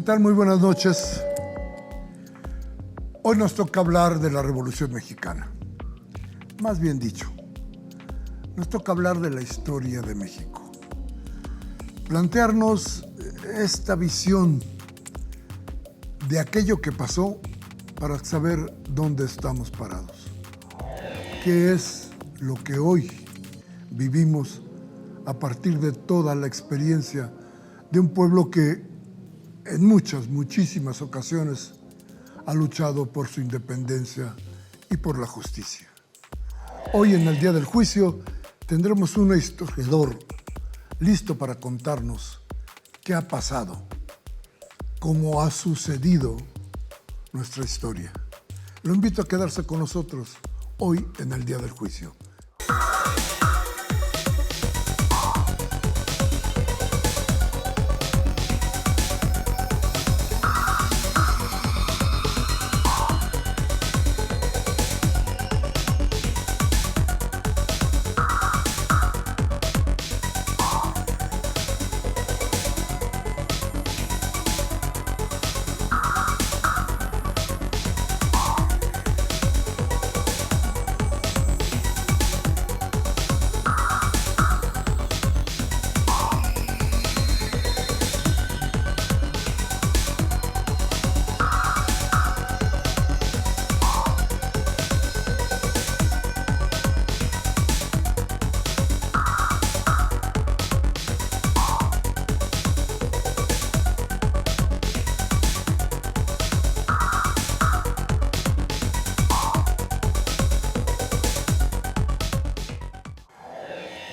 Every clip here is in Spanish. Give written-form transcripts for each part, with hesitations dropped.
tal? Muy buenas noches. Hoy nos toca hablar de la Revolución Mexicana. Más bien dicho, nos toca hablar de la historia de México. Plantearnos esta visión de aquello que pasó para saber dónde estamos parados. ¿Qué es lo que hoy vivimos a partir de toda la experiencia de un pueblo que en muchísimas ocasiones ha luchado por su independencia y por la justicia? Hoy, en el día del juicio, tendremos un historiador listo para contarnos qué ha pasado, cómo ha sucedido nuestra historia. Lo invito a quedarse con nosotros hoy en el día del juicio.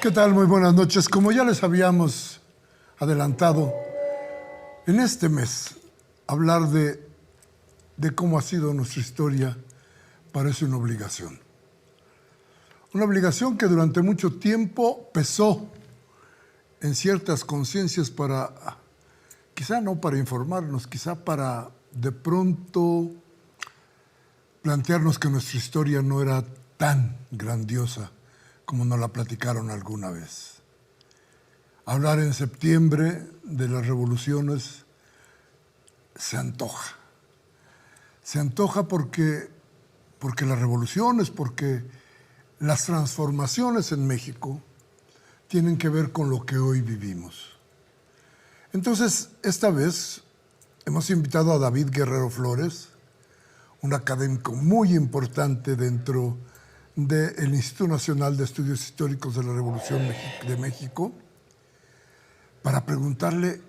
¿Qué tal? Muy buenas noches. Como ya les habíamos adelantado, en este mes hablar de cómo ha sido nuestra historia parece una obligación. Una obligación que durante mucho tiempo pesó en ciertas conciencias para, quizá no para informarnos, quizá para de pronto plantearnos que nuestra historia no era tan grandiosa como nos la platicaron alguna vez. Hablar en septiembre de las revoluciones se antoja. Se antoja porque las revoluciones, porque las transformaciones en México tienen que ver con lo que hoy vivimos. Entonces, esta vez hemos invitado a David Guerrero Flores, un académico muy importante dentro del Instituto Nacional de Estudios Históricos de la Revolución de México, para preguntarle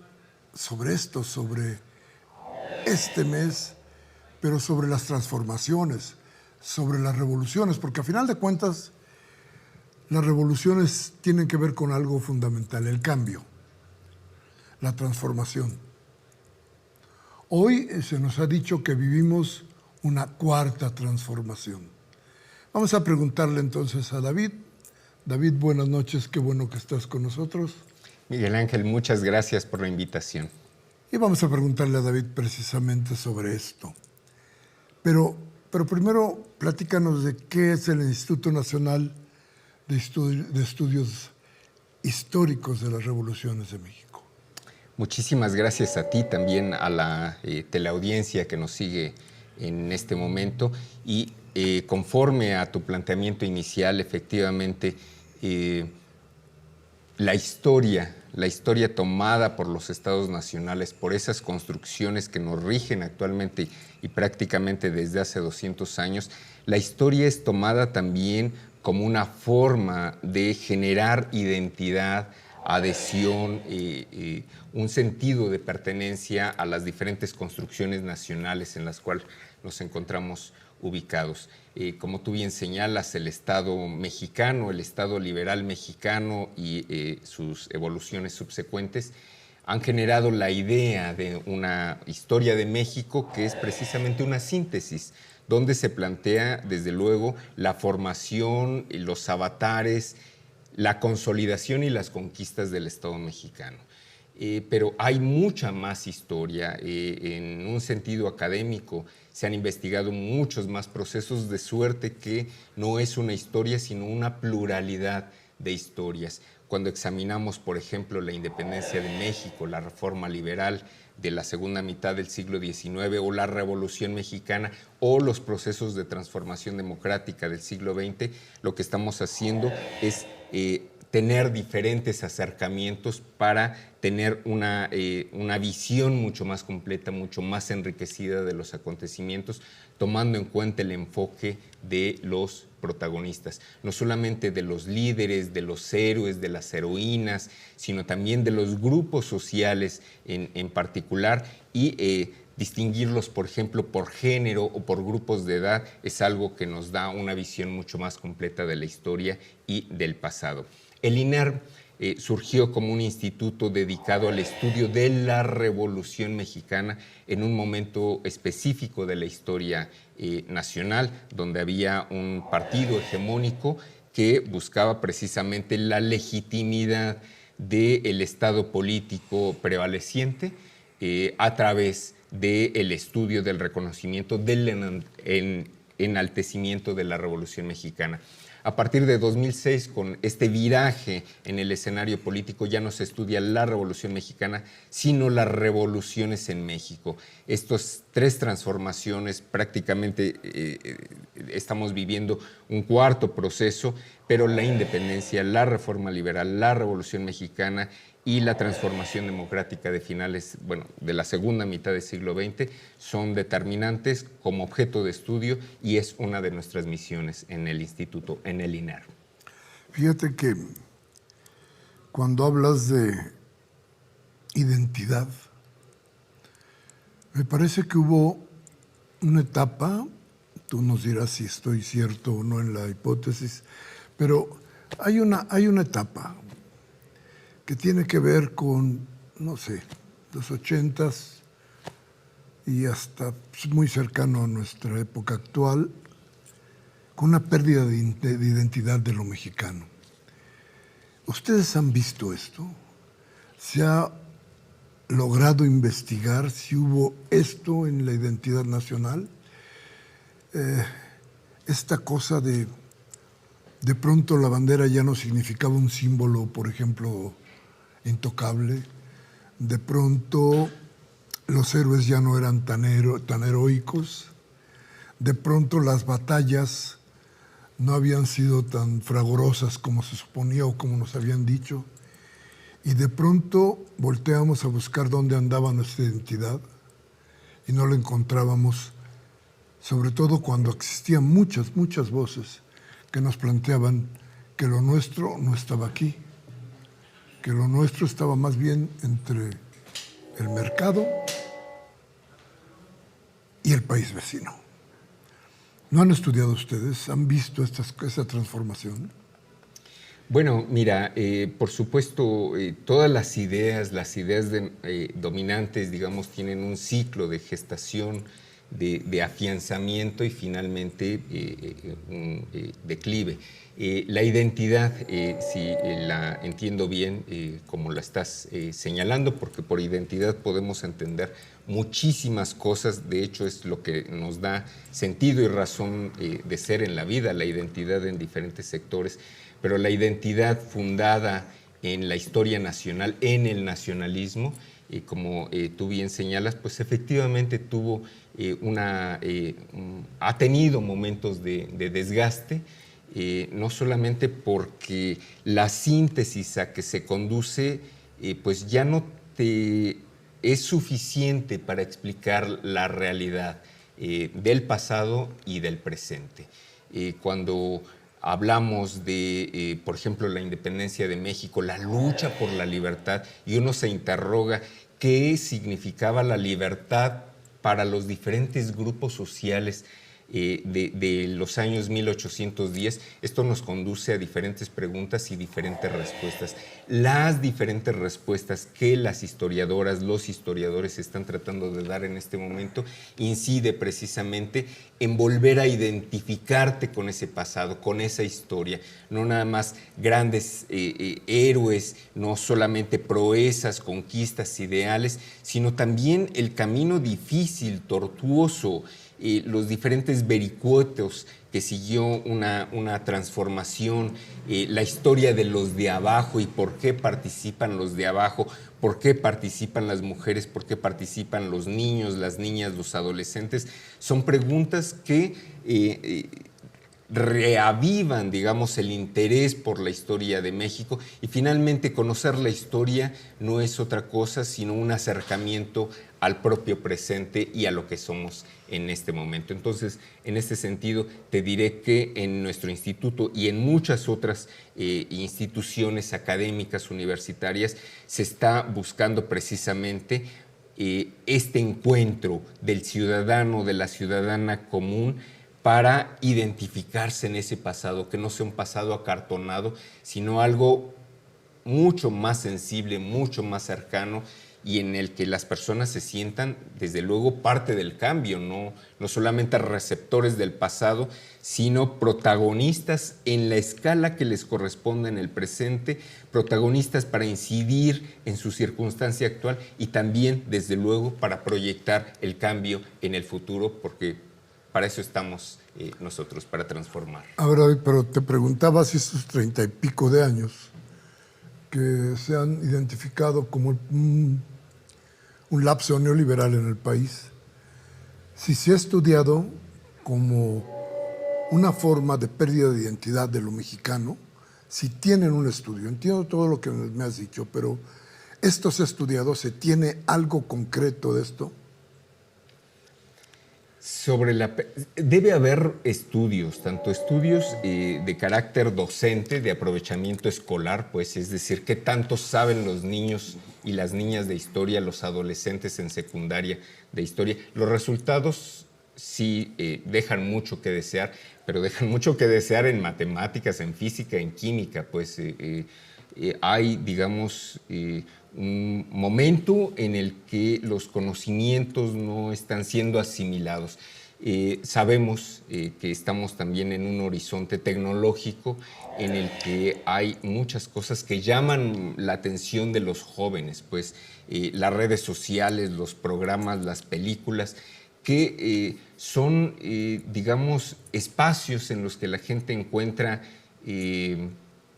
sobre esto, sobre este mes, pero sobre las transformaciones, sobre las revoluciones, porque a final de cuentas las revoluciones tienen que ver con algo fundamental, el cambio, la transformación. Hoy se nos ha dicho que vivimos una cuarta transformación. Vamos a preguntarle entonces a David. David, buenas noches, qué bueno que estás con nosotros. Miguel Ángel, muchas gracias por la invitación. Y vamos a preguntarle a David precisamente sobre esto. Pero primero, platícanos de qué es el Instituto Nacional de Estudios Históricos de las Revoluciones de México. Muchísimas gracias a ti, también a la teleaudiencia que nos sigue en este momento. Y conforme a tu planteamiento inicial, efectivamente, la historia tomada por los estados nacionales, por esas construcciones que nos rigen actualmente y prácticamente desde hace 200 años, la historia es tomada también como una forma de generar identidad, adhesión, un sentido de pertenencia a las diferentes construcciones nacionales en las cuales nos encontramos ubicados. Como tú bien señalas, el Estado mexicano, el Estado liberal mexicano y sus evoluciones subsecuentes han generado la idea de una historia de México que es precisamente una síntesis, donde se plantea, desde luego, la formación, los avatares, la consolidación y las conquistas del Estado mexicano. Pero hay mucha más historia. En un sentido académico se han investigado muchos más procesos, de suerte que no es una historia, sino una pluralidad de historias. Cuando examinamos, por ejemplo, la independencia de México, la reforma liberal de la segunda mitad del siglo XIX o la Revolución Mexicana o los procesos de transformación democrática del siglo XX, lo que estamos haciendo es tener diferentes acercamientos para tener una visión mucho más completa, mucho más enriquecida de los acontecimientos, tomando en cuenta el enfoque de los protagonistas, no solamente de los líderes, de los héroes, de las heroínas, sino también de los grupos sociales en particular, y distinguirlos, por ejemplo, por género o por grupos de edad es algo que nos da una visión mucho más completa de la historia y del pasado. El INER surgió como un instituto dedicado al estudio de la Revolución Mexicana en un momento específico de la historia nacional, donde había un partido hegemónico que buscaba precisamente la legitimidad del estado político prevaleciente a través del estudio del reconocimiento del enaltecimiento de la Revolución Mexicana. A partir de 2006, con este viraje en el escenario político, ya no se estudia la Revolución Mexicana, sino las revoluciones en México. Estas tres transformaciones, prácticamente estamos viviendo un cuarto proceso, pero la independencia, la reforma liberal, la Revolución Mexicana y la transformación democrática de finales, de la segunda mitad del siglo XX son determinantes como objeto de estudio y es una de nuestras misiones en el instituto, en el INER. Fíjate que cuando hablas de identidad, me parece que hubo una etapa, tú nos dirás si estoy cierto o no en la hipótesis, pero hay una etapa que tiene que ver con, no sé, los 80s y hasta muy cercano a nuestra época actual, con una pérdida de identidad de lo mexicano. ¿Ustedes han visto esto? ¿Se ha logrado investigar si hubo esto en la identidad nacional? Esta cosa de pronto la bandera ya no significaba un símbolo, por ejemplo, intocable. De pronto los héroes ya no eran tan heroicos. De pronto las batallas no habían sido tan fragorosas como se suponía o como nos habían dicho. Y de pronto volteamos a buscar dónde andaba nuestra identidad y no la encontrábamos, sobre todo cuando existían muchas voces que nos planteaban que lo nuestro no estaba aquí, que lo nuestro estaba más bien entre el mercado y el país vecino. ¿No han estudiado ustedes? ¿Han visto esa transformación? Bueno, mira, por supuesto, todas las ideas dominantes, digamos, tienen un ciclo de gestación, de afianzamiento y finalmente un declive. La identidad, si la entiendo bien, como la estás señalando, porque por identidad podemos entender muchísimas cosas, de hecho es lo que nos da sentido y razón de ser en la vida, la identidad en diferentes sectores, pero la identidad fundada en la historia nacional, en el nacionalismo, como tú bien señalas, pues efectivamente ha tenido momentos de desgaste, no solamente porque la síntesis a que se conduce pues ya no es suficiente para explicar la realidad del pasado y del presente. Cuando hablamos de, por ejemplo, la independencia de México, la lucha por la libertad, y uno se interroga qué significaba la libertad para los diferentes grupos sociales de los años 1810, esto nos conduce a diferentes preguntas y diferentes respuestas. Las diferentes respuestas que las historiadoras, los historiadores están tratando de dar en este momento incide precisamente en volver a identificarte con ese pasado, con esa historia, no nada más grandes héroes, no solamente proezas, conquistas, ideales, sino también el camino difícil, tortuoso, los diferentes vericuetos que siguió una transformación, la historia de los de abajo y por qué participan los de abajo, por qué participan las mujeres, por qué participan los niños, las niñas, los adolescentes, son preguntas que reavivan, digamos, el interés por la historia de México, y finalmente conocer la historia no es otra cosa sino un acercamiento al propio presente y a lo que somos en este momento. Entonces, en este sentido, te diré que en nuestro instituto y en muchas otras instituciones académicas universitarias se está buscando precisamente este encuentro del ciudadano, de la ciudadana común, para identificarse en ese pasado, que no sea un pasado acartonado, sino algo mucho más sensible, mucho más cercano, y en el que las personas se sientan, desde luego, parte del cambio, no solamente receptores del pasado, sino protagonistas en la escala que les corresponde en el presente, protagonistas para incidir en su circunstancia actual y también, desde luego, para proyectar el cambio en el futuro, porque para eso estamos nosotros, para transformar. Ahora, pero te preguntaba si estos 30 y pico de años que se han identificado como un lapso neoliberal en el país, si se ha estudiado como una forma de pérdida de identidad de lo mexicano, si tienen un estudio. Entiendo todo lo que me has dicho, pero ¿esto se ha estudiado? ¿Se tiene algo concreto de esto? Debe haber estudios, tanto estudios de carácter docente, de aprovechamiento escolar, pues, es decir, qué tanto saben los niños y las niñas de historia, los adolescentes en secundaria de historia. Los resultados sí dejan mucho que desear, pero dejan mucho que desear en matemáticas, en física, en química, pues hay, digamos, un momento en el que los conocimientos no están siendo asimilados. Sabemos que estamos también en un horizonte tecnológico en el que hay muchas cosas que llaman la atención de los jóvenes, pues las redes sociales, los programas, las películas, que son, digamos, espacios en los que la gente encuentra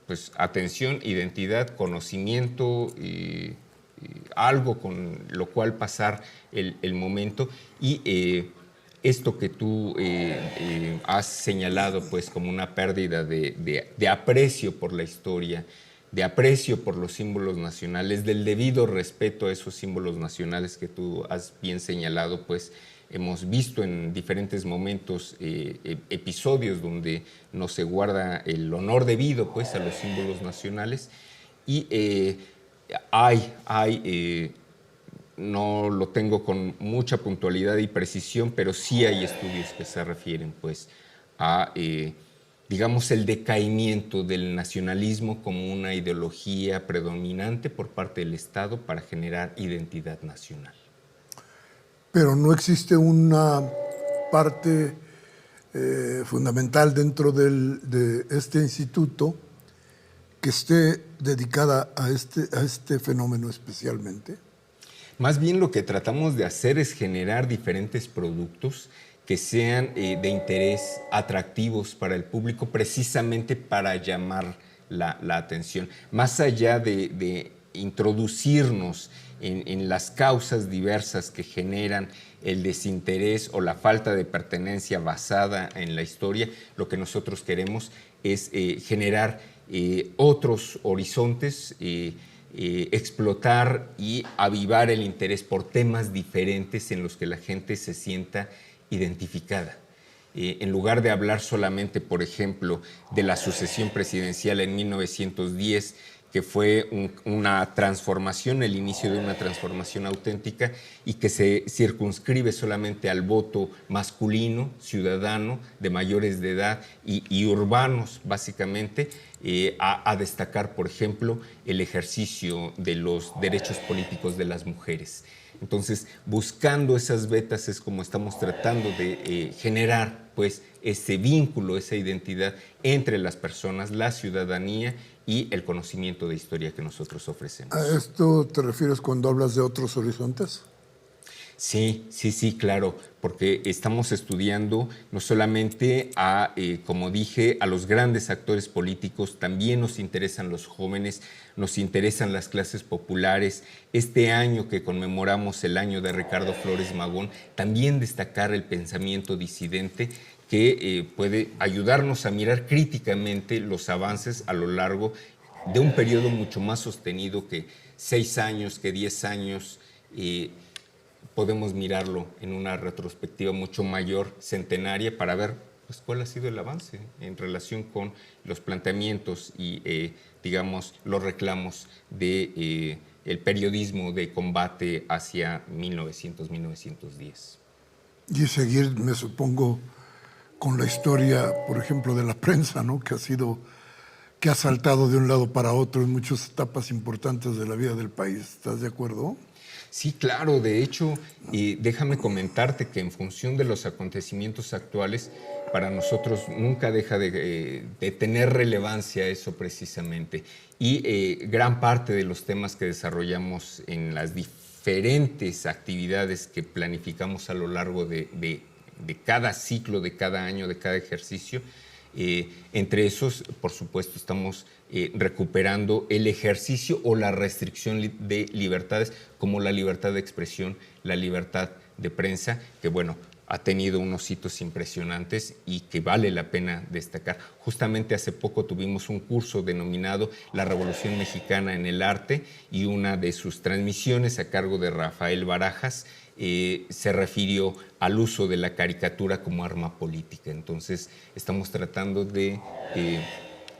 pues atención, identidad, conocimiento, algo con lo cual pasar el momento, y esto que tú has señalado pues como una pérdida de aprecio por la historia, de aprecio por los símbolos nacionales, del debido respeto a esos símbolos nacionales que tú has bien señalado, pues hemos visto en diferentes momentos episodios donde no se guarda el honor debido pues, a los símbolos nacionales, y no lo tengo con mucha puntualidad y precisión, pero sí hay estudios que se refieren pues, a, digamos, el decaimiento del nacionalismo como una ideología predominante por parte del Estado para generar identidad nacional. Pero no existe una parte fundamental dentro de este instituto que esté dedicada a este fenómeno especialmente. Más bien lo que tratamos de hacer es generar diferentes productos que sean de interés, atractivos para el público, precisamente para llamar la atención. Más allá de introducirnos en las causas diversas que generan el desinterés o la falta de pertenencia basada en la historia, lo que nosotros queremos es generar otros horizontes, explotar y avivar el interés por temas diferentes en los que la gente se sienta identificada. En lugar de hablar solamente, por ejemplo, de la sucesión presidencial en 1910, que fue una transformación, el inicio de una transformación auténtica y que se circunscribe solamente al voto masculino, ciudadano, de mayores de edad y urbanos, básicamente, a destacar, por ejemplo, el ejercicio de los derechos políticos de las mujeres. Entonces, buscando esas vetas es como estamos tratando de generar pues, ese vínculo, esa identidad entre las personas, la ciudadanía y el conocimiento de historia que nosotros ofrecemos. ¿A esto te refieres cuando hablas de otros horizontes? Sí, claro, porque estamos estudiando no solamente a, como dije, a los grandes actores políticos, también nos interesan los jóvenes, nos interesan las clases populares. Este año que conmemoramos el año de Ricardo Flores Magón, también destacar el pensamiento disidente que puede ayudarnos a mirar críticamente los avances a lo largo de un periodo mucho más sostenido que 6 años, que 10 años. Podemos mirarlo en una retrospectiva mucho mayor, centenaria, para ver pues, cuál ha sido el avance en relación con los planteamientos y, digamos, los reclamos de el periodismo de combate hacia 1900-1910. Y seguir, me supongo, con la historia, por ejemplo, de la prensa, ¿no? Que ha saltado de un lado para otro en muchas etapas importantes de la vida del país. ¿Estás de acuerdo? Sí, claro. De hecho, déjame comentarte que en función de los acontecimientos actuales, para nosotros nunca deja de tener relevancia eso precisamente. Y gran parte de los temas que desarrollamos en las diferentes actividades que planificamos a lo largo de cada ciclo, de cada año, de cada ejercicio, entre esos, por supuesto, estamos recuperando el ejercicio o la restricción de libertades, como la libertad de expresión, la libertad de prensa, que bueno, ha tenido unos hitos impresionantes y que vale la pena destacar. Justamente hace poco tuvimos un curso denominado La Revolución Mexicana en el Arte, y una de sus transmisiones, a cargo de Rafael Barajas, se refirió al uso de la caricatura como arma política. Entonces, estamos tratando de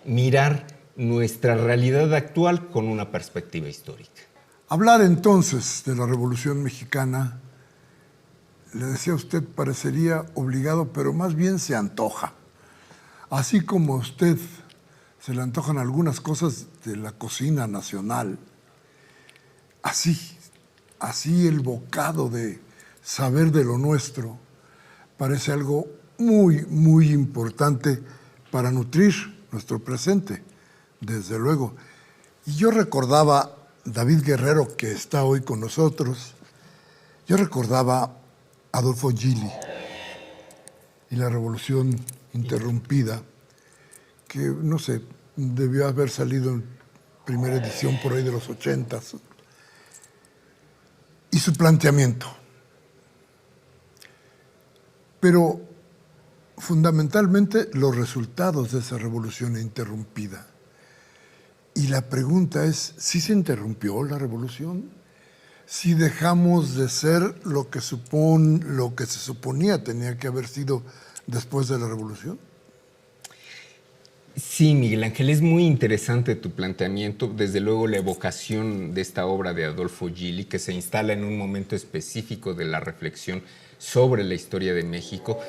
mirar nuestra realidad actual con una perspectiva histórica. Hablar entonces de la Revolución Mexicana, le decía a usted, parecería obligado, pero más bien se antoja. Así como a usted se le antojan algunas cosas de la cocina nacional, así el bocado de saber de lo nuestro parece algo muy, muy importante para nutrir nuestro presente, desde luego. Y yo recordaba, David Guerrero, que está hoy con nosotros, yo recordaba a Adolfo Gili y la Revolución Interrumpida, que, no sé, debió haber salido en primera edición por ahí de los 80s, y su planteamiento. Pero fundamentalmente los resultados de esa revolución interrumpida. Y la pregunta es, ¿sí se interrumpió la revolución? ¿Sí dejamos de ser lo que se suponía tenía que haber sido después de la revolución? Sí, Miguel Ángel, es muy interesante tu planteamiento. Desde luego, la evocación de esta obra de Adolfo Gili, que se instala en un momento específico de la reflexión sobre la historia de México,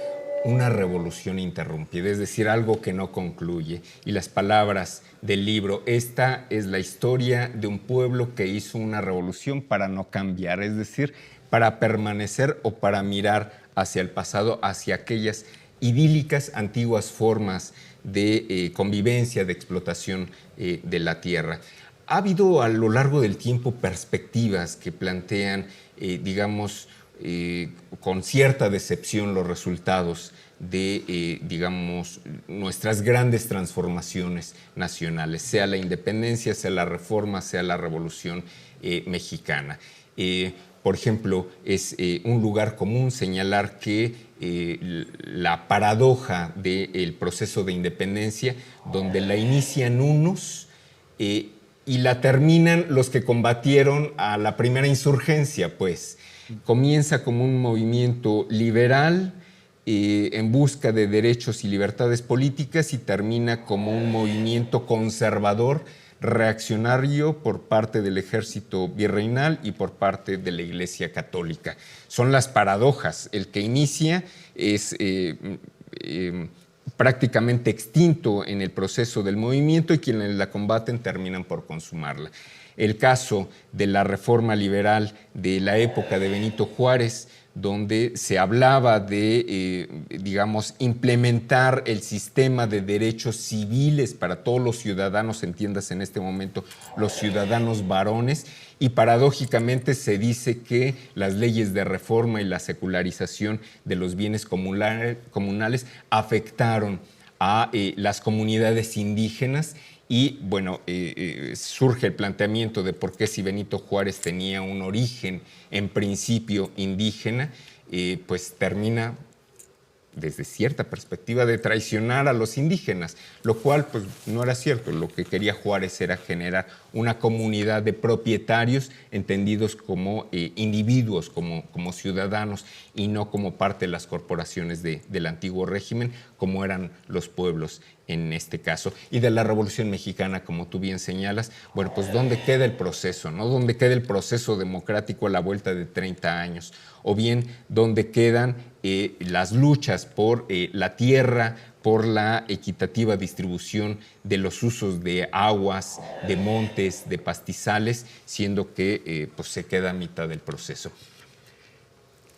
una revolución interrumpida, es decir, algo que no concluye. Y las palabras del libro: esta es la historia de un pueblo que hizo una revolución para no cambiar, es decir, para permanecer o para mirar hacia el pasado, hacia aquellas idílicas antiguas formas de convivencia, de explotación de la tierra. Ha habido a lo largo del tiempo perspectivas que plantean, digamos, con cierta decepción los resultados de, digamos, nuestras grandes transformaciones nacionales, sea la independencia, sea la reforma, sea la revolución mexicana. Por ejemplo, es un lugar común señalar que la paradoja del proceso de independencia, donde la inician unos y la terminan los que combatieron a la primera insurgencia, pues. Comienza como un movimiento liberal en busca de derechos y libertades políticas, y termina como un movimiento conservador, reaccionario, por parte del ejército virreinal y por parte de la Iglesia Católica. Son las paradojas. El que inicia es prácticamente extinto en el proceso del movimiento, y quienes la combaten terminan por consumarla. El caso de la reforma liberal de la época de Benito Juárez, donde se hablaba de, digamos, implementar el sistema de derechos civiles para todos los ciudadanos, entiendas en este momento, los ciudadanos varones, y paradójicamente se dice que las leyes de reforma y la secularización de los bienes comunales afectaron a las comunidades indígenas. Y bueno, surge el planteamiento de por qué, si Benito Juárez tenía un origen en principio indígena, pues termina desde cierta perspectiva de traicionar a los indígenas, lo cual pues no era cierto. Lo que quería Juárez era generar una comunidad de propietarios entendidos como individuos, como ciudadanos, y no como parte de las corporaciones del antiguo régimen, como eran los pueblos en este caso. Y de la Revolución Mexicana, como tú bien señalas, bueno, pues ¿dónde queda el proceso, no? ¿Dónde queda el proceso democrático a la vuelta de 30 años? O bien, ¿dónde quedan las luchas por la tierra, por la equitativa distribución de los usos de aguas, de montes, de pastizales, siendo que pues se queda a mitad del proceso?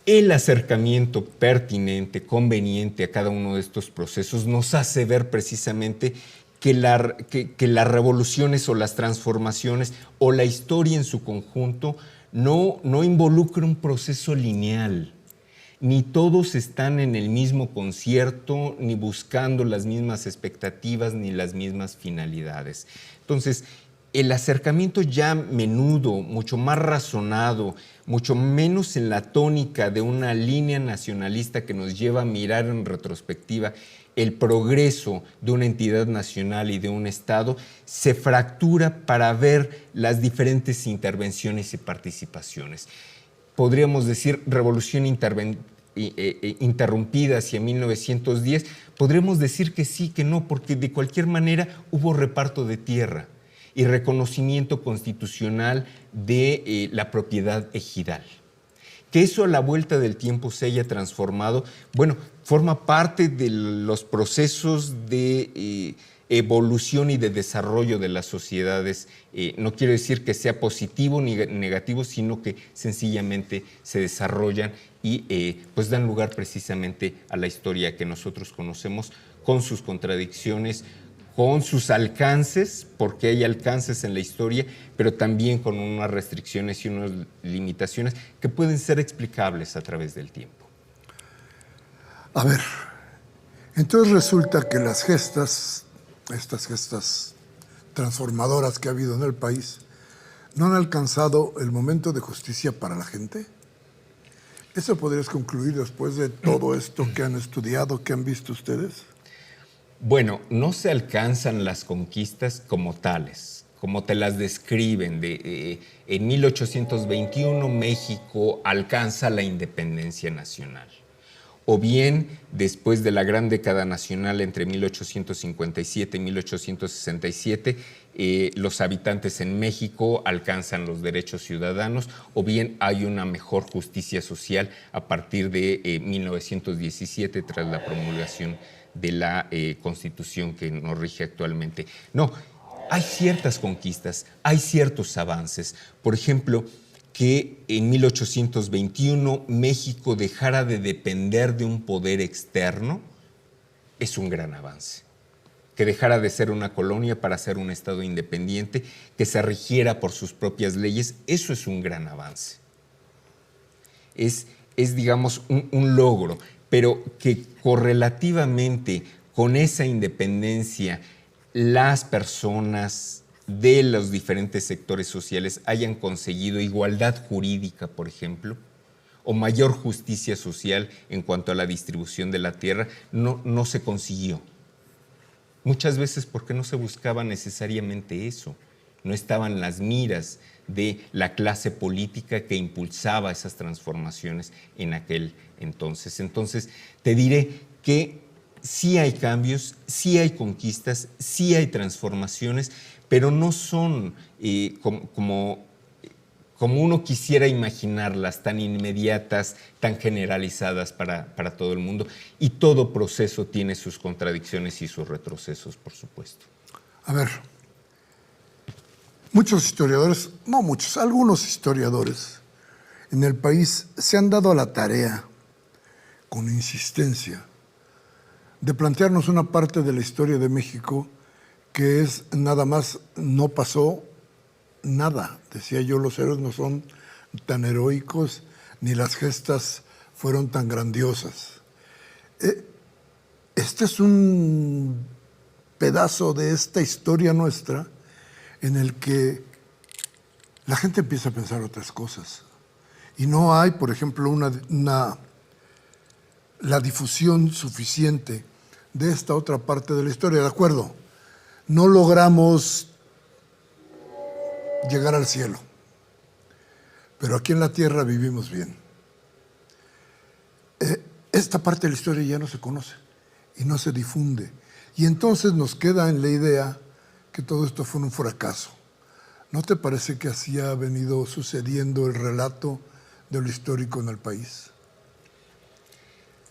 El acercamiento pertinente, conveniente a cada uno de estos procesos nos hace ver precisamente que las revoluciones o las transformaciones o la historia en su conjunto no involucra un proceso lineal. Ni todos están en el mismo concierto, ni buscando las mismas expectativas, ni las mismas finalidades. Entonces, el acercamiento ya menudo, mucho más razonado, mucho menos en la tónica de una línea nacionalista que nos lleva a mirar en retrospectiva el progreso de una entidad nacional y de un Estado, se fractura para ver las diferentes intervenciones y participaciones. Podríamos decir revolución interrumpida hacia 1910, podríamos decir que sí, que no, porque de cualquier manera hubo reparto de tierra y reconocimiento constitucional de la propiedad ejidal. Que eso a la vuelta del tiempo se haya transformado, bueno, forma parte de los procesos de evolución y de desarrollo de las sociedades. No quiero decir que sea positivo ni negativo, sino que sencillamente se desarrollan y pues dan lugar precisamente a la historia que nosotros conocemos, con sus contradicciones, con sus alcances, porque hay alcances en la historia, pero también con unas restricciones y unas limitaciones que pueden ser explicables a través del tiempo. A ver, entonces resulta que las gestas, estas gestas transformadoras que ha habido en el país, ¿no han alcanzado el momento de justicia para la gente? ¿Eso podrías concluir después de todo esto que han estudiado, que han visto ustedes? Bueno, no se alcanzan las conquistas como tales, como te las describen. En 1821 México alcanza la independencia nacional. O bien, después de la gran década nacional entre 1857 y 1867, los habitantes en México alcanzan los derechos ciudadanos, o bien hay una mejor justicia social a partir de 1917 tras la promulgación de la Constitución que nos rige actualmente. No, hay ciertas conquistas, hay ciertos avances. Por ejemplo, que en 1821 México dejara de depender de un poder externo es un gran avance. Que dejara de ser una colonia para ser un Estado independiente, que se rigiera por sus propias leyes, eso es un gran avance. Es digamos, un logro, pero que correlativamente con esa independencia las personas de los diferentes sectores sociales hayan conseguido igualdad jurídica, por ejemplo, o mayor justicia social en cuanto a la distribución de la tierra, no se consiguió. Muchas veces porque no se buscaba necesariamente eso, no estaban las miras de la clase política que impulsaba esas transformaciones en aquel entonces. Entonces, te diré que sí hay cambios, sí hay conquistas, sí hay transformaciones, pero no son como uno quisiera imaginarlas, tan inmediatas, tan generalizadas para todo el mundo. Y todo proceso tiene sus contradicciones y sus retrocesos, por supuesto. A ver, muchos historiadores, no muchos, algunos historiadores, en el país se han dado a la tarea, con insistencia, de plantearnos una parte de la historia de México que es nada más, no pasó nada. Decía yo, los héroes no son tan heroicos, ni las gestas fueron tan grandiosas. Este es un pedazo de esta historia nuestra en el que la gente empieza a pensar otras cosas. Y no hay, por ejemplo, la difusión suficiente de esta otra parte de la historia. De acuerdo, no logramos llegar al cielo, pero aquí en la tierra vivimos bien. Esta parte de la historia ya no se conoce y no se difunde. Y entonces nos queda en la idea que todo esto fue un fracaso. ¿No te parece que así ha venido sucediendo el relato de lo histórico en el país?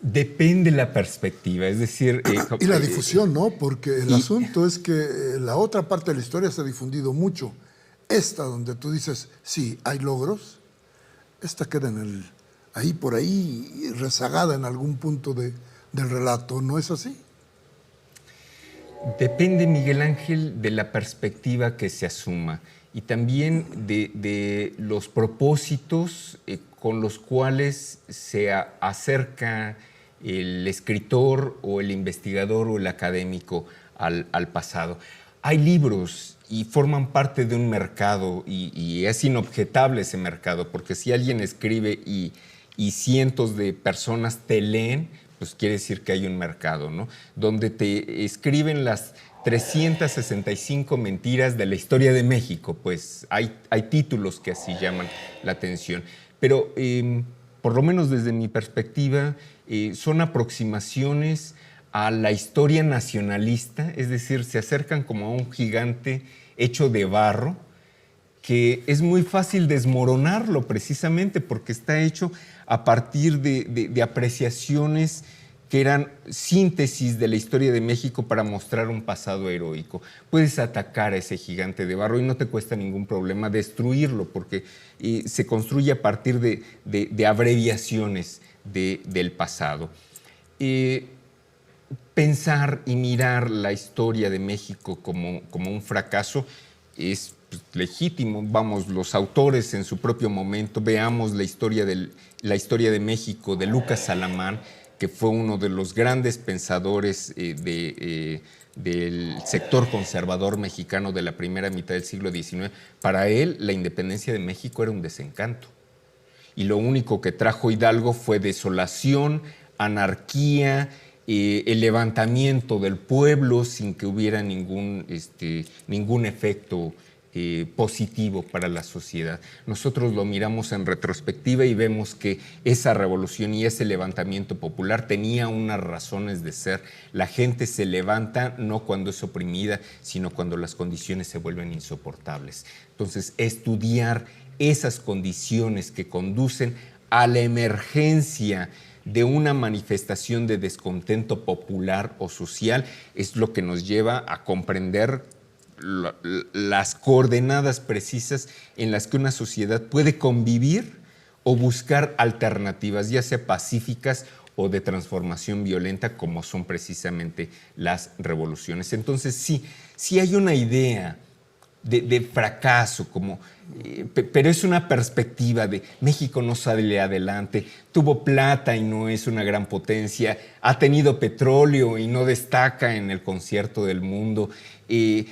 Depende la perspectiva, es decir... y la difusión, ¿no? Porque el asunto es que la otra parte de la historia se ha difundido mucho. Esta, donde tú dices, sí, hay logros, esta queda ahí por ahí, rezagada en algún punto del relato, ¿no es así? Depende, Miguel Ángel, de la perspectiva que se asuma y también de los propósitos con los cuales se acerca el escritor o el investigador o el académico al pasado. Hay libros y forman parte de un mercado y es inobjetable ese mercado, porque si alguien escribe y cientos de personas te leen, pues quiere decir que hay un mercado, ¿no? Donde te escriben las 365 mentiras de la historia de México, pues hay títulos que así llaman la atención. Pero por lo menos desde mi perspectiva, son aproximaciones a la historia nacionalista, es decir, se acercan como a un gigante hecho de barro, que es muy fácil desmoronarlo precisamente porque está hecho a partir de apreciaciones que eran síntesis de la historia de México para mostrar un pasado heroico. Puedes atacar a ese gigante de barro y no te cuesta ningún problema destruirlo porque se construye a partir de abreviaciones del pasado. Pensar y mirar la historia de México como un fracaso es legítimo. Vamos, los autores en su propio momento, veamos la historia de México de Lucas Alamán, que fue uno de los grandes pensadores del sector conservador mexicano de la primera mitad del siglo XIX. Para él, la independencia de México era un desencanto. Y lo único que trajo Hidalgo fue desolación, anarquía, el levantamiento del pueblo sin que hubiera ningún efecto positivo para la sociedad. Nosotros lo miramos en retrospectiva y vemos que esa revolución y ese levantamiento popular tenía unas razones de ser. La gente se levanta no cuando es oprimida, sino cuando las condiciones se vuelven insoportables. Entonces, estudiar esas condiciones que conducen a la emergencia de una manifestación de descontento popular o social es lo que nos lleva a comprender las coordenadas precisas en las que una sociedad puede convivir o buscar alternativas, ya sea pacíficas o de transformación violenta, como son precisamente las revoluciones. Entonces, sí hay una idea de fracaso, pero es una perspectiva de México no sale adelante, tuvo plata y no es una gran potencia, ha tenido petróleo y no destaca en el concierto del mundo,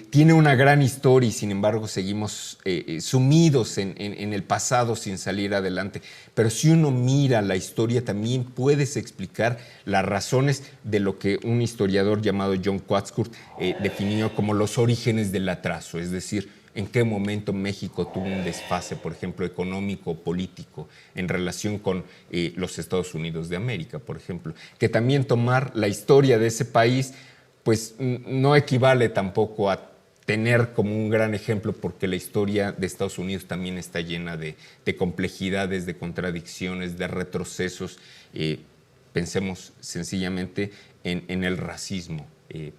tiene una gran historia y sin embargo seguimos sumidos en el pasado sin salir adelante. Pero si uno mira la historia también puedes explicar las razones de lo que un historiador llamado John Quatskurt definió como los orígenes del atraso, es decir, en qué momento México tuvo un desfase, por ejemplo, económico o político en relación con los Estados Unidos de América, por ejemplo. Que también tomar la historia de ese país pues no equivale tampoco a tener como un gran ejemplo, porque la historia de Estados Unidos también está llena de complejidades, de contradicciones, de retrocesos. Pensemos sencillamente en el racismo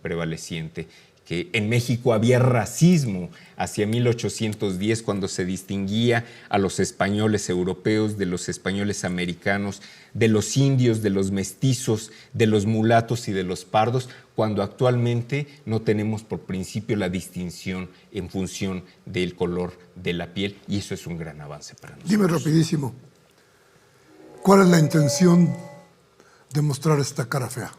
prevaleciente, que en México había racismo hacia 1810 cuando se distinguía a los españoles europeos de los españoles americanos, de los indios, de los mestizos, de los mulatos y de los pardos, cuando actualmente no tenemos por principio la distinción en función del color de la piel, y eso es un gran avance para nosotros. Dime rapidísimo, ¿cuál es la intención de mostrar esta cara fea?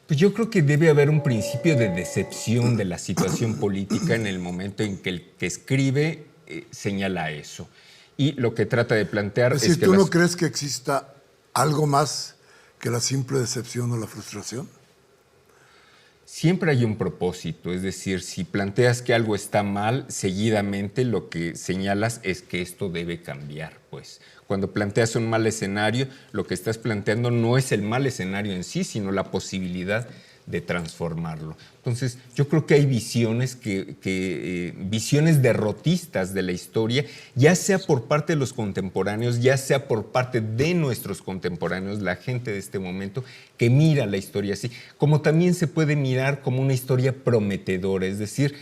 Pues yo creo que debe haber un principio de decepción de la situación política en el momento en que el que escribe señala eso. Y lo que trata de plantear Es decir, que ¿tú no crees que exista algo más que la simple decepción o la frustración? siempre hay un propósito, es decir, si planteas que algo está mal, seguidamente lo que señalas es que esto debe cambiar, pues. Cuando planteas un mal escenario, lo que estás planteando no es el mal escenario en sí, sino la posibilidad de transformarlo. Entonces, yo creo que hay visiones visiones derrotistas de la historia, ya sea por parte de los contemporáneos, ya sea por parte de nuestros contemporáneos, la gente de este momento, que mira la historia así, como también se puede mirar como una historia prometedora, es decir,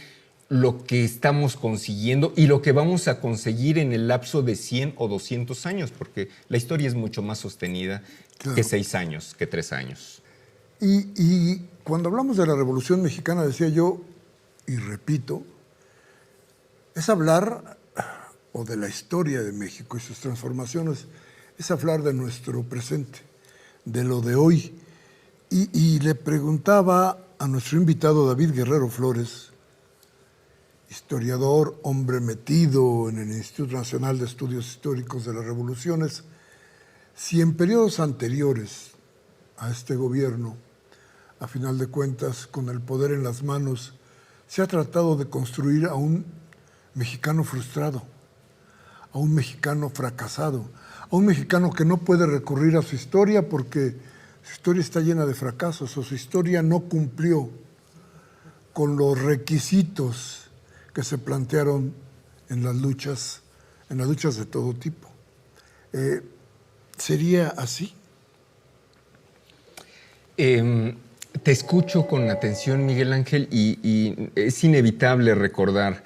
lo que estamos consiguiendo y lo que vamos a conseguir en el lapso de 100 o 200 años, porque la historia es mucho más sostenida que 6 años, que 3 años. Y cuando hablamos de la Revolución Mexicana, decía yo, y repito, es hablar, o de la historia de México y sus transformaciones, es hablar de nuestro presente, de lo de hoy. Y le preguntaba a nuestro invitado David Guerrero Flores, historiador, hombre metido en el Instituto Nacional de Estudios Históricos de las Revoluciones, si en periodos anteriores a este gobierno, a final de cuentas, con el poder en las manos, se ha tratado de construir a un mexicano frustrado, a un mexicano fracasado, a un mexicano que no puede recurrir a su historia porque su historia está llena de fracasos o su historia no cumplió con los requisitos que se plantearon en las luchas de todo tipo. ¿Sería así? Te escucho con atención, Miguel Ángel, y es inevitable recordar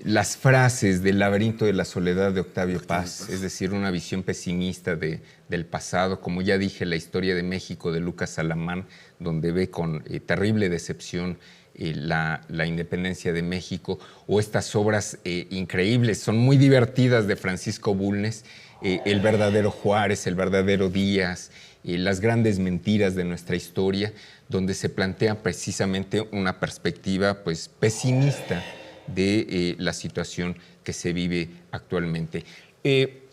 las frases del laberinto de la soledad de Octavio Paz, es decir, una visión pesimista del pasado, como ya dije, la historia de México de Lucas Alamán, donde ve con terrible decepción la independencia de México, o estas obras increíbles, son muy divertidas, de Francisco Bulnes, El verdadero Juárez, El verdadero Díaz, Las grandes mentiras de nuestra historia, donde se plantea precisamente una perspectiva pues, pesimista de la situación que se vive actualmente.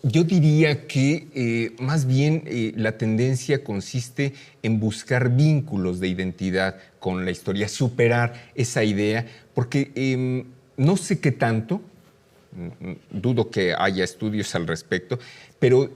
Yo diría que más bien la tendencia consiste en buscar vínculos de identidad con la historia, superar esa idea, porque no sé qué tanto, dudo que haya estudios al respecto, pero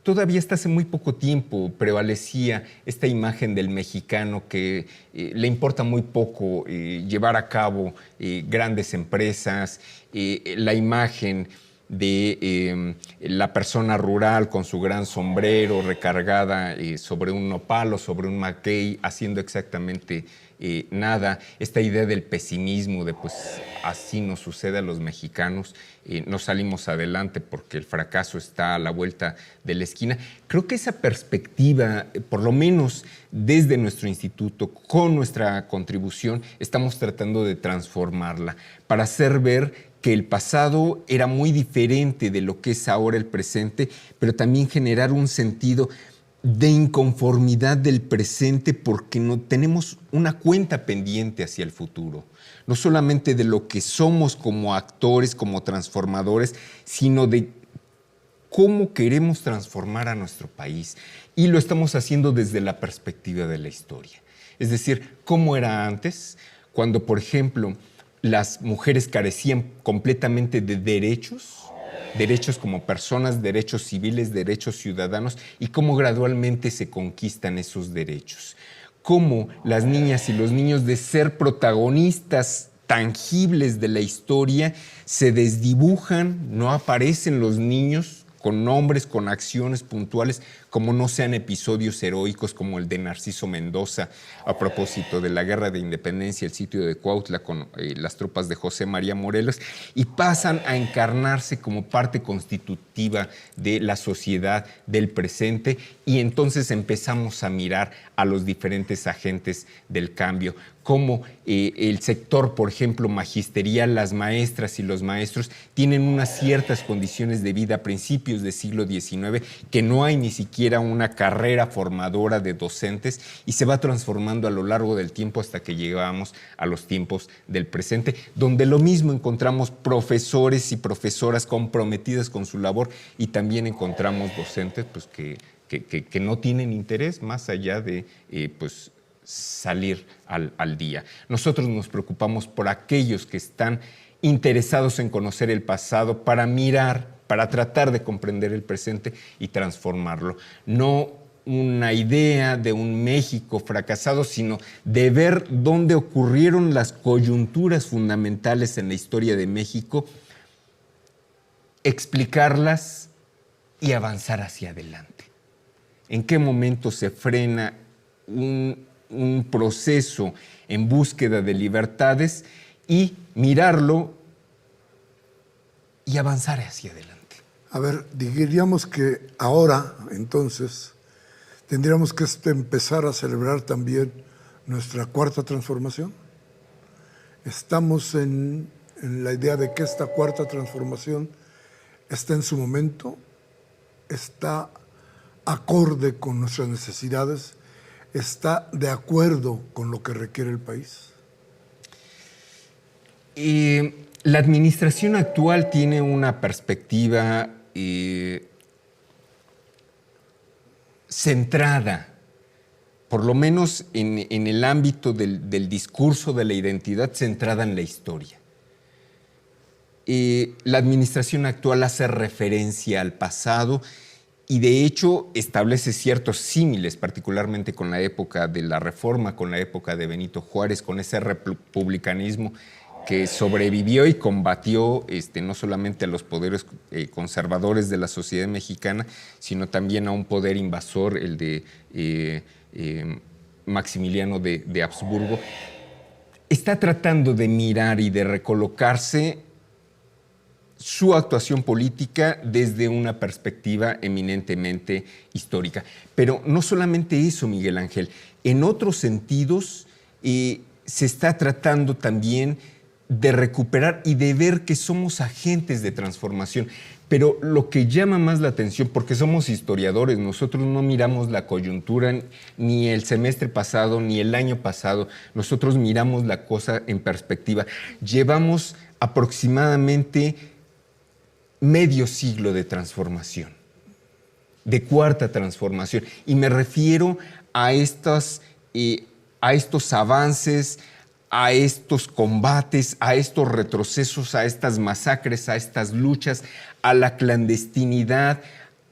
todavía hasta hace muy poco tiempo prevalecía esta imagen del mexicano que le importa muy poco llevar a cabo grandes empresas, la imagen de la persona rural con su gran sombrero recargada sobre un nopal o sobre un maguey, haciendo exactamente nada. Esta idea del pesimismo, de pues así nos sucede a los mexicanos, no salimos adelante porque el fracaso está a la vuelta de la esquina. Creo que esa perspectiva, por lo menos desde nuestro instituto, con nuestra contribución, estamos tratando de transformarla para hacer ver que el pasado era muy diferente de lo que es ahora el presente, pero también generar un sentido de inconformidad del presente porque no tenemos una cuenta pendiente hacia el futuro. No solamente de lo que somos como actores, como transformadores, sino de cómo queremos transformar a nuestro país. Y lo estamos haciendo desde la perspectiva de la historia. Es decir, cómo era antes, cuando, por ejemplo, las mujeres carecían completamente de derechos como personas, derechos civiles, derechos ciudadanos, y cómo gradualmente se conquistan esos derechos. Cómo las niñas y los niños, de ser protagonistas tangibles de la historia, se desdibujan, no aparecen los niños con nombres, con acciones puntuales, como no sean episodios heroicos como el de Narciso Mendoza a propósito de la Guerra de Independencia, el sitio de Cuautla con las tropas de José María Morelos, y pasan a encarnarse como parte constitutiva de la sociedad del presente, y entonces empezamos a mirar a los diferentes agentes del cambio, como el sector, por ejemplo, magisterial, las maestras y los maestros tienen unas ciertas condiciones de vida a principios del siglo XIX, que no hay ni siquiera una carrera formadora de docentes, y se va transformando a lo largo del tiempo hasta que llegamos a los tiempos del presente, donde lo mismo encontramos profesores y profesoras comprometidas con su labor, y también encontramos docentes pues, que no tienen interés más allá de pues, salir al día. Nosotros nos preocupamos por aquellos que están interesados en conocer el pasado para mirar, para tratar de comprender el presente y transformarlo. No una idea de un México fracasado, sino de ver dónde ocurrieron las coyunturas fundamentales en la historia de México, explicarlas y avanzar hacia adelante. ¿En qué momento se frena un proceso en búsqueda de libertades y mirarlo y avanzar hacia adelante? A ver, diríamos que ahora, entonces, tendríamos que empezar a celebrar también nuestra cuarta transformación. Estamos en la idea de que esta cuarta transformación está en su momento, está acorde con nuestras necesidades, está de acuerdo con lo que requiere el país. La administración actual tiene una perspectiva centrada, por lo menos en el ámbito del discurso de la identidad, centrada en la historia. La administración actual hace referencia al pasado y de hecho establece ciertos símiles, particularmente con la época de la Reforma, con la época de Benito Juárez, con ese republicanismo que sobrevivió y combatió no solamente a los poderes conservadores de la sociedad mexicana, sino también a un poder invasor, el de Maximiliano de Habsburgo. Está tratando de mirar y de recolocarse su actuación política desde una perspectiva eminentemente histórica. Pero no solamente eso, Miguel Ángel, en otros sentidos se está tratando también de recuperar y de ver que somos agentes de transformación. Pero lo que llama más la atención, porque somos historiadores, nosotros no miramos la coyuntura ni el semestre pasado ni el año pasado, nosotros miramos la cosa en perspectiva. Llevamos aproximadamente medio siglo de transformación, de cuarta transformación, y me refiero a estos avances, a estos combates, a estos retrocesos, a estas masacres, a estas luchas, a la clandestinidad,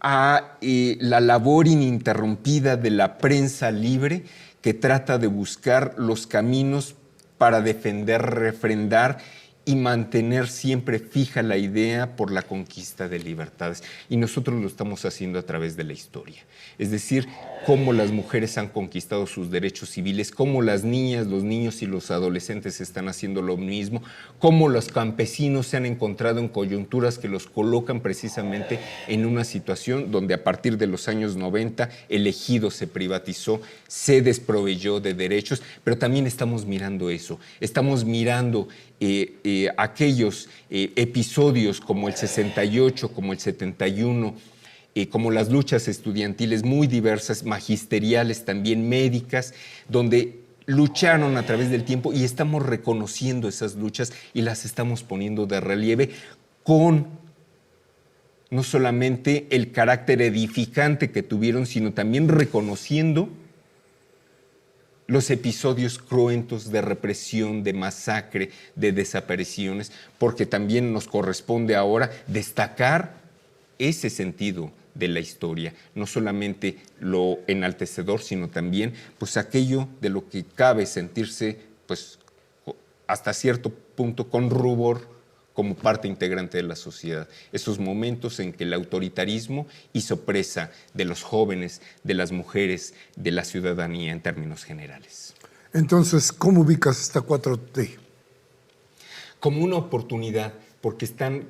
a la labor ininterrumpida de la prensa libre que trata de buscar los caminos para defender, refrendar y mantener siempre fija la idea por la conquista de libertades. Y nosotros lo estamos haciendo a través de la historia. Es decir, cómo las mujeres han conquistado sus derechos civiles, cómo las niñas, los niños y los adolescentes están haciendo lo mismo, cómo los campesinos se han encontrado en coyunturas que los colocan precisamente en una situación donde a partir de los años 90 el ejido se privatizó, se desproveyó de derechos, pero también estamos mirando eso, estamos mirando aquellos episodios como el 68, como el 71, como las luchas estudiantiles muy diversas, magisteriales, también médicas, donde lucharon a través del tiempo y estamos reconociendo esas luchas y las estamos poniendo de relieve con no solamente el carácter edificante que tuvieron, sino también reconociendo los episodios cruentos de represión, de masacre, de desapariciones, porque también nos corresponde ahora destacar ese sentido de la historia, no solamente lo enaltecedor, sino también pues aquello de lo que cabe sentirse pues hasta cierto punto con rubor, como parte integrante de la sociedad. Esos momentos en que el autoritarismo hizo presa de los jóvenes, de las mujeres, de la ciudadanía en términos generales. Entonces, ¿cómo ubicas esta 4T? Como una oportunidad, porque están,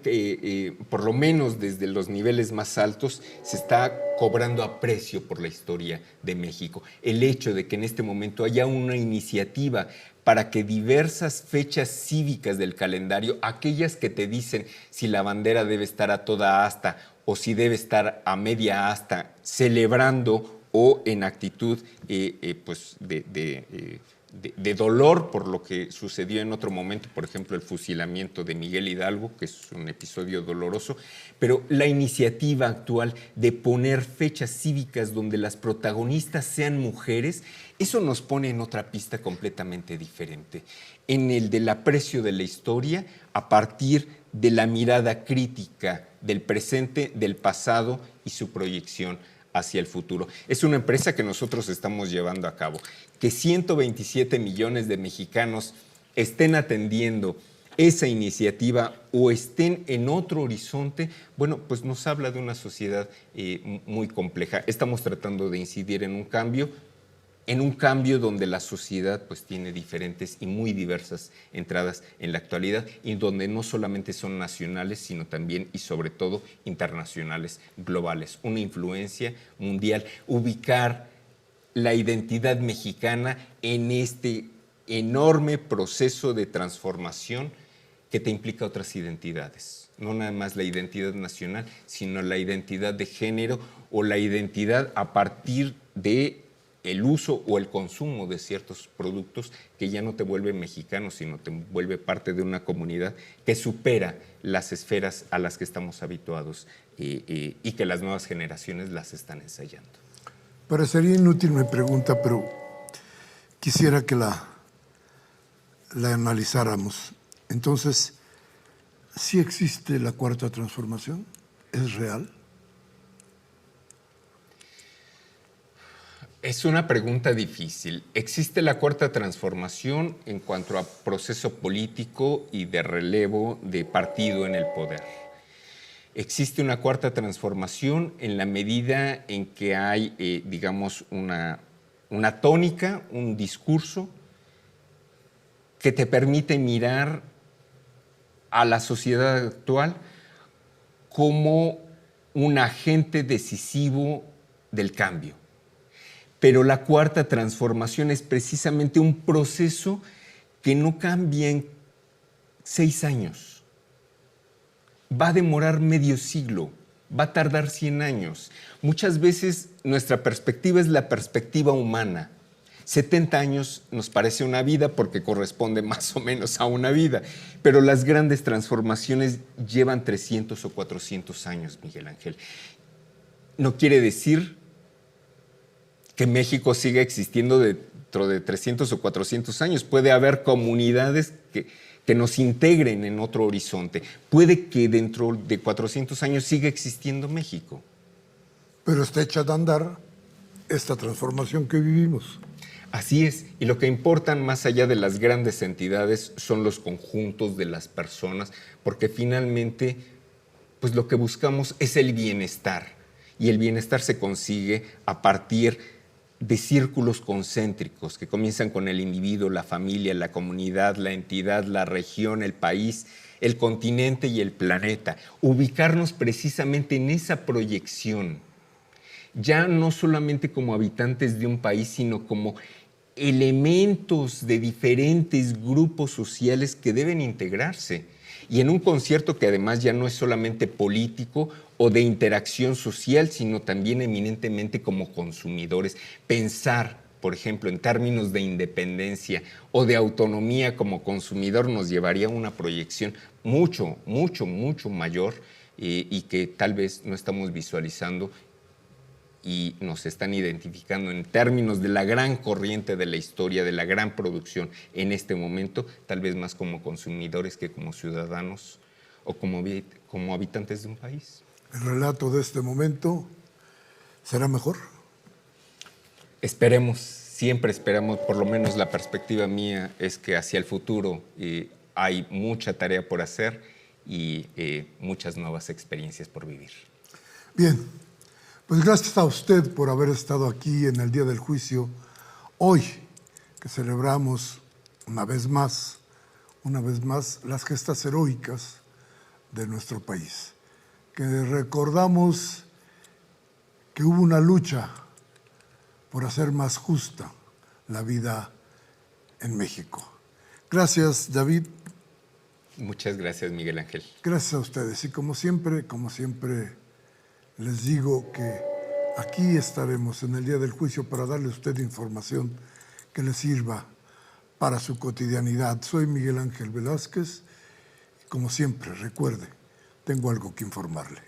por lo menos desde los niveles más altos, se está cobrando aprecio por la historia de México. El hecho de que en este momento haya una iniciativa para que diversas fechas cívicas del calendario, aquellas que te dicen si la bandera debe estar a toda asta o si debe estar a media asta, celebrando o en actitud pues de dolor por lo que sucedió en otro momento, por ejemplo, el fusilamiento de Miguel Hidalgo, que es un episodio doloroso, pero la iniciativa actual de poner fechas cívicas donde las protagonistas sean mujeres, eso nos pone en otra pista completamente diferente, en el del aprecio de la historia a partir de la mirada crítica del presente, del pasado y su proyección hacia el futuro. Es una empresa que nosotros estamos llevando a cabo. Que 127 millones de mexicanos estén atendiendo esa iniciativa o estén en otro horizonte, bueno, pues nos habla de una sociedad muy compleja. Estamos tratando de incidir en un cambio donde la sociedad pues tiene diferentes y muy diversas entradas en la actualidad y donde no solamente son nacionales, sino también y sobre todo internacionales, globales. Una influencia mundial, ubicar la identidad mexicana en este enorme proceso de transformación que te implica otras identidades. No nada más la identidad nacional, sino la identidad de género o la identidad a partir de el uso o el consumo de ciertos productos que ya no te vuelve mexicano, sino te vuelve parte de una comunidad que supera las esferas a las que estamos habituados y que las nuevas generaciones las están ensayando. Parecería inútil mi pregunta, pero quisiera que la analizáramos. Entonces, ¿sí existe la cuarta transformación? ¿Es real? Es una pregunta difícil. ¿Existe la cuarta transformación en cuanto a proceso político y de relevo de partido en el poder? Existe una cuarta transformación en la medida en que hay, digamos, una tónica, un discurso que te permite mirar a la sociedad actual como un agente decisivo del cambio. Pero la cuarta transformación es precisamente un proceso que no cambia en 6 años. Va a demorar medio siglo, va a tardar 100 años. Muchas veces nuestra perspectiva es la perspectiva humana. 70 años nos parece una vida porque corresponde más o menos a una vida, pero las grandes transformaciones llevan 300 o 400 años, Miguel Ángel. No quiere decir que México siga existiendo dentro de 300 o 400 años. Puede haber comunidades que nos integren en otro horizonte. Puede que dentro de 400 años siga existiendo México. Pero está hecha de andar esta transformación que vivimos. Así es, y lo que importan más allá de las grandes entidades son los conjuntos de las personas, porque finalmente pues lo que buscamos es el bienestar, y el bienestar se consigue a partir de círculos concéntricos que comienzan con el individuo, la familia, la comunidad, la entidad, la región, el país, el continente y el planeta. Ubicarnos precisamente en esa proyección, ya no solamente como habitantes de un país, sino como elementos de diferentes grupos sociales que deben integrarse. Y en un concierto que además ya no es solamente político o de interacción social, sino también eminentemente como consumidores. Pensar, por ejemplo, en términos de independencia o de autonomía como consumidor nos llevaría a una proyección mucho, mucho, mucho mayor y que tal vez no estamos visualizando y nos están identificando en términos de la gran corriente de la historia, de la gran producción en este momento, tal vez más como consumidores que como ciudadanos o como habitantes de un país. ¿El relato de este momento será mejor? Esperemos, siempre esperamos, por lo menos la perspectiva mía es que hacia el futuro hay mucha tarea por hacer y muchas nuevas experiencias por vivir. Bien, pues gracias a usted por haber estado aquí en el día del juicio, hoy que celebramos una vez más las gestas heroicas de nuestro país, que recordamos que hubo una lucha por hacer más justa la vida en México. Gracias, David. Muchas gracias, Miguel Ángel. Gracias a ustedes. Y como siempre, les digo que aquí estaremos en el día del juicio para darle a usted información que le sirva para su cotidianidad. Soy Miguel Ángel Velázquez y como siempre, recuerde, tengo algo que informarle.